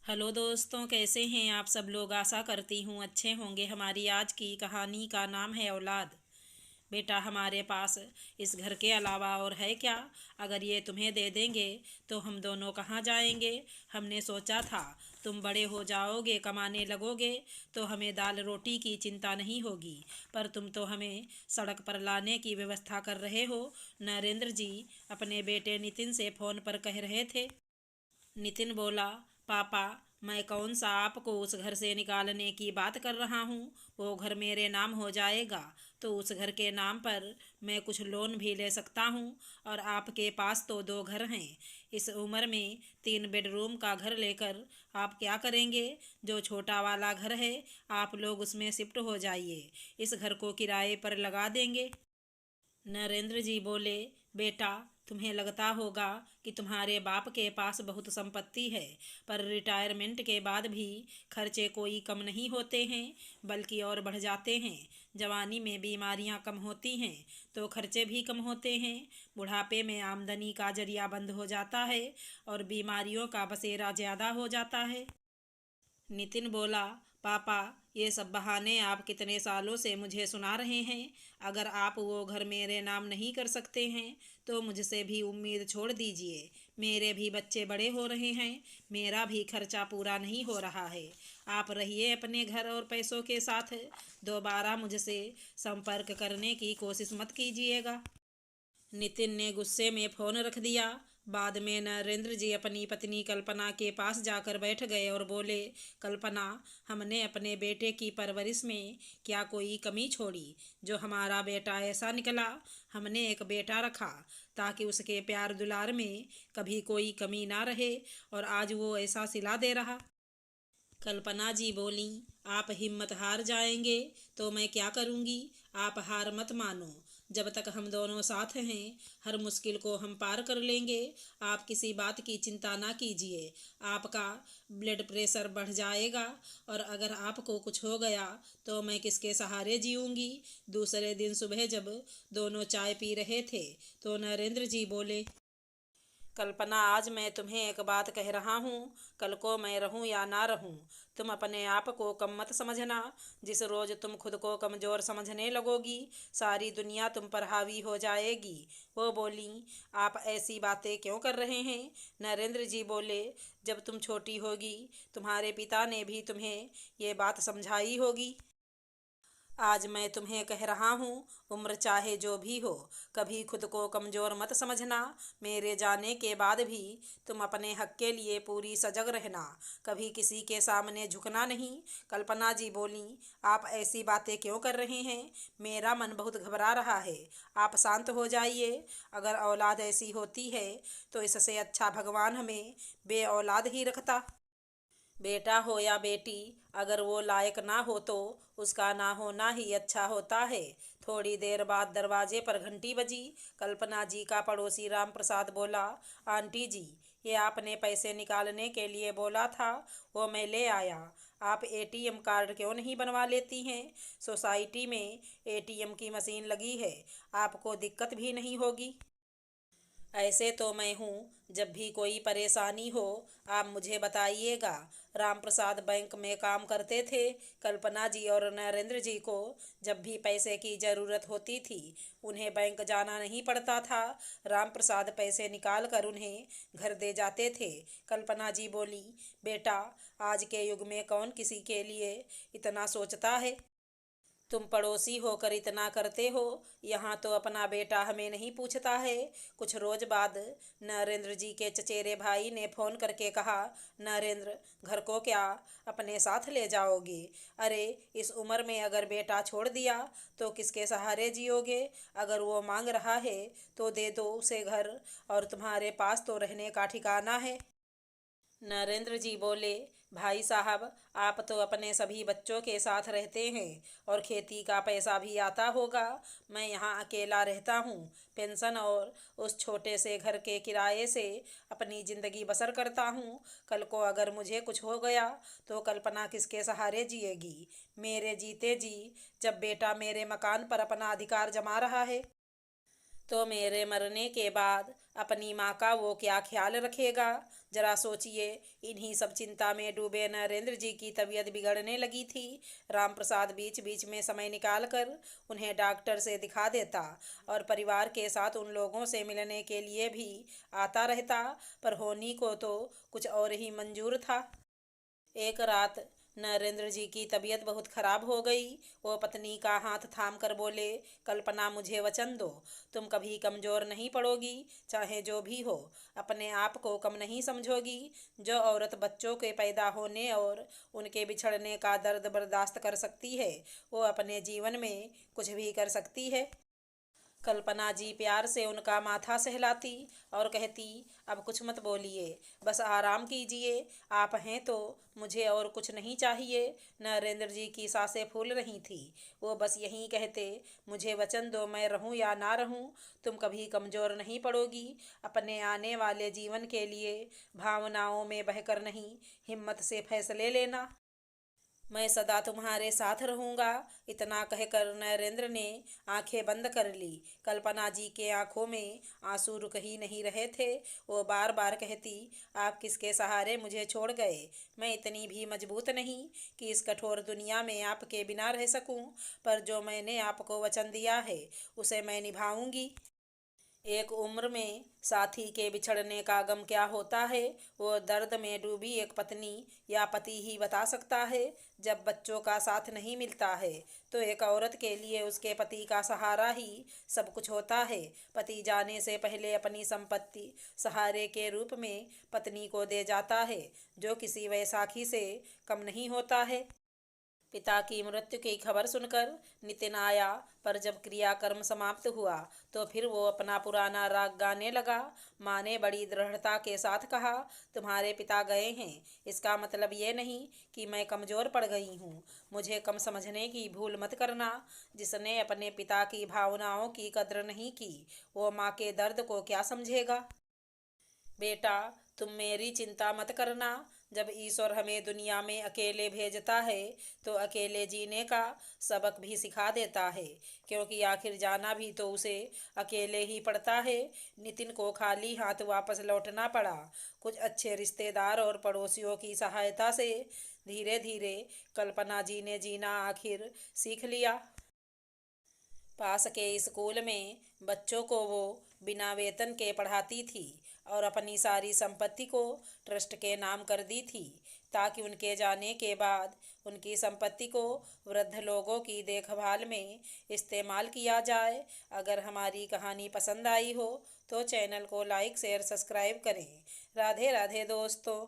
Hello दोस्तों, कैसे हैं आप सब लोग। आशा करती हूँ अच्छे होंगे। हमारी आज की कहानी का नाम है औलाद। बेटा, हमारे पास इस घर के अलावा और है क्या? अगर ये तुम्हें दे देंगे तो हम दोनों कहाँ जाएंगे? हमने सोचा था तुम बड़े हो जाओगे, कमाने लगोगे तो हमें दाल रोटी की चिंता नहीं होगी, पर तुम तो हमें सड़क पर लाने की व्यवस्था कर रहे हो। नरेंद्र जी अपने बेटे नितिन से फ़ोन पर कह रहे थे। नितिन बोला, पापा, मैं कौन सा आपको उस घर से निकालने की बात कर रहा हूँ। वो घर मेरे नाम हो जाएगा तो उस घर के नाम पर मैं कुछ लोन भी ले सकता हूँ। और आपके पास तो दो घर हैं। इस उम्र में 3 बेडरूम का घर लेकर आप क्या करेंगे? जो छोटा वाला घर है, आप लोग उसमें शिफ्ट हो जाइए। इस घर को किराए पर लगा देंगे। नरेंद्र जी बोले, बेटा, तुम्हें लगता होगा कि तुम्हारे बाप के पास बहुत संपत्ति है, पर रिटायरमेंट के बाद भी खर्चे कोई कम नहीं होते हैं, बल्कि और बढ़ जाते हैं। जवानी में बीमारियां कम होती हैं तो खर्चे भी कम होते हैं। बुढ़ापे में आमदनी का जरिया बंद हो जाता है और बीमारियों का बसेरा ज़्यादा हो जाता है। नितिन बोला, पापा, ये सब बहाने आप कितने सालों से मुझे सुना रहे हैं। अगर आप वो घर मेरे नाम नहीं कर सकते हैं तो मुझसे भी उम्मीद छोड़ दीजिए। मेरे भी बच्चे बड़े हो रहे हैं, मेरा भी खर्चा पूरा नहीं हो रहा है। आप रहिए अपने घर और पैसों के साथ। दोबारा मुझसे संपर्क करने की कोशिश मत कीजिएगा। नितिन ने गुस्से में फोन रख दिया। बाद में नरेंद्र जी अपनी पत्नी कल्पना के पास जाकर बैठ गए और बोले, कल्पना, हमने अपने बेटे की परवरिश में क्या कोई कमी छोड़ी? जो हमारा बेटा ऐसा निकला। हमने एक बेटा रखा ताकि उसके प्यार दुलार में कभी कोई कमी ना रहे, और आज वो ऐसा सिला दे रहा। कल्पना जी बोली, आप हिम्मत हार जाएंगे तो मैं क्या करूंगी? आप हार मत मानो। जब तक हम दोनों साथ हैं, हर मुश्किल को हम पार कर लेंगे। आप किसी बात की चिंता ना कीजिए। आपका ब्लड प्रेशर बढ़ जाएगा, और अगर आपको कुछ हो गया तो मैं किसके सहारे जीऊंगी? दूसरे दिन सुबह जब दोनों चाय पी रहे थे तो नरेंद्र जी बोले, कल्पना, आज मैं तुम्हें एक बात कह रहा हूँ। कल को मैं रहूँ या ना रहूँ, तुम अपने आप को कम मत समझना। जिस रोज़ तुम खुद को कमज़ोर समझने लगोगी, सारी दुनिया तुम पर हावी हो जाएगी। वो बोली, आप ऐसी बातें क्यों कर रहे हैं? नरेंद्र जी बोले, जब तुम छोटी होगी, तुम्हारे पिता ने भी तुम्हें ये बात समझाई होगी। आज मैं तुम्हें कह रहा हूँ, उम्र चाहे जो भी हो, कभी खुद को कमज़ोर मत समझना। मेरे जाने के बाद भी तुम अपने हक के लिए पूरी सजग रहना, कभी किसी के सामने झुकना नहीं। कल्पना जी बोली, आप ऐसी बातें क्यों कर रहे हैं? मेरा मन बहुत घबरा रहा है। आप शांत हो जाइए। अगर औलाद ऐसी होती है तो इससे अच्छा भगवान हमें बे औलाद ही रखता। बेटा हो या बेटी, अगर वो लायक ना हो तो उसका ना होना ही अच्छा होता है। थोड़ी देर बाद दरवाजे पर घंटी बजी। कल्पना जी का पड़ोसी राम प्रसाद बोला, आंटी जी, ये आपने पैसे निकालने के लिए बोला था, वो मैं ले आया। आप एटीएम कार्ड क्यों नहीं बनवा लेती हैं? सोसाइटी में एटीएम की मशीन लगी है, आपको दिक्कत भी नहीं होगी। ऐसे तो मैं हूँ, जब भी कोई परेशानी हो आप मुझे बताइएगा। रामप्रसाद बैंक में काम करते थे। कल्पना जी और नरेंद्र जी को जब भी पैसे की ज़रूरत होती थी, उन्हें बैंक जाना नहीं पड़ता था। रामप्रसाद पैसे निकाल कर उन्हें घर दे जाते थे। कल्पना जी बोली, बेटा, आज के युग में कौन किसी के लिए इतना सोचता है? तुम पड़ोसी होकर इतना करते हो, यहाँ तो अपना बेटा हमें नहीं पूछता है। कुछ रोज बाद नरेंद्र जी के चचेरे भाई ने फोन करके कहा, नरेंद्र, घर को क्या अपने साथ ले जाओगे? अरे, इस उम्र में अगर बेटा छोड़ दिया तो किसके सहारे जियोगे? अगर वो मांग रहा है तो दे दो उसे घर, और तुम्हारे पास तो रहने का ठिकाना है। नरेंद्र जी बोले, भाई साहब, आप तो अपने सभी बच्चों के साथ रहते हैं और खेती का पैसा भी आता होगा। मैं यहाँ अकेला रहता हूँ, पेंशन और उस छोटे से घर के किराए से अपनी ज़िंदगी बसर करता हूँ। कल को अगर मुझे कुछ हो गया तो कल्पना किसके सहारे जिएगी? मेरे जीते जी जब बेटा मेरे मकान पर अपना अधिकार जमा रहा है तो मेरे मरने के बाद अपनी माँ का वो क्या ख्याल रखेगा। जरा सोचिए। इन्हीं सब चिंता में डूबे नरेंद्र जी की तबीयत बिगड़ने लगी थी। राम प्रसाद बीच बीच में समय निकाल कर उन्हें डॉक्टर से दिखा देता और परिवार के साथ उन लोगों से मिलने के लिए भी आता रहता, पर होनी को तो कुछ और ही मंजूर था। एक रात नरेंद्र जी की तबीयत बहुत खराब हो गई। वो पत्नी का हाथ थाम कर बोले, कल्पना मुझे वचन दो, तुम कभी कमज़ोर नहीं पड़ोगी, चाहे जो भी हो, अपने आप को कम नहीं समझोगी। जो औरत बच्चों के पैदा होने और उनके बिछड़ने का दर्द बर्दाश्त कर सकती है, वो अपने जीवन में कुछ भी कर सकती है। कल्पना जी प्यार से उनका माथा सहलाती और कहती, अब कुछ मत बोलिए, बस आराम कीजिए, आप हैं तो मुझे और कुछ नहीं चाहिए। नरेंद्र जी की सांसें फूल रही थी। वो बस यही कहते, मुझे वचन दो, मैं रहूं या ना रहूं, तुम कभी कमज़ोर नहीं पड़ोगी। अपने आने वाले जीवन के लिए भावनाओं में बहकर नहीं, हिम्मत से फैसले लेना। मैं सदा तुम्हारे साथ रहूंगा। इतना कहकर नरेंद्र ने आंखें बंद कर ली। कल्पना जी के आंखों में आंसू रुक ही नहीं रहे थे। वो बार बार कहती, आप किसके सहारे मुझे छोड़ गए। मैं इतनी भी मजबूत नहीं कि इस कठोर दुनिया में आपके बिना रह सकूं, पर जो मैंने आपको वचन दिया है उसे मैं निभाऊंगी। एक उम्र में साथी के बिछड़ने का गम क्या होता है, वो दर्द में डूबी एक पत्नी या पति ही बता सकता है। जब बच्चों का साथ नहीं मिलता है तो एक औरत के लिए उसके पति का सहारा ही सब कुछ होता है। पति जाने से पहले अपनी संपत्ति सहारे के रूप में पत्नी को दे जाता है, जो किसी वैसाखी से कम नहीं होता है। पिता की मृत्यु की खबर सुनकर नितिन आया, पर जब क्रियाकर्म समाप्त हुआ तो फिर वो अपना पुराना राग गाने लगा। माँ ने बड़ी दृढ़ता के साथ कहा, तुम्हारे पिता गए हैं, इसका मतलब ये नहीं कि मैं कमज़ोर पड़ गई हूँ। मुझे कम समझने की भूल मत करना। जिसने अपने पिता की भावनाओं की कद्र नहीं की, वो माँ के दर्द को क्या समझेगा। बेटा, तुम मेरी चिंता मत करना। जब ईश्वर हमें दुनिया में अकेले भेजता है तो अकेले जीने का सबक भी सिखा देता है, क्योंकि आखिर जाना भी तो उसे अकेले ही पड़ता है। नितिन को खाली हाथ वापस लौटना पड़ा। कुछ अच्छे रिश्तेदार और पड़ोसियों की सहायता से धीरे धीरे कल्पना जी ने जीना आखिर सीख लिया। पास के स्कूल में बच्चों को वो बिना वेतन के पढ़ाती थी और अपनी सारी संपत्ति को ट्रस्ट के नाम कर दी थी, ताकि उनके जाने के बाद उनकी संपत्ति को वृद्ध लोगों की देखभाल में इस्तेमाल किया जाए। अगर हमारी कहानी पसंद आई हो तो चैनल को लाइक शेयर सब्सक्राइब करें। राधे राधे दोस्तों।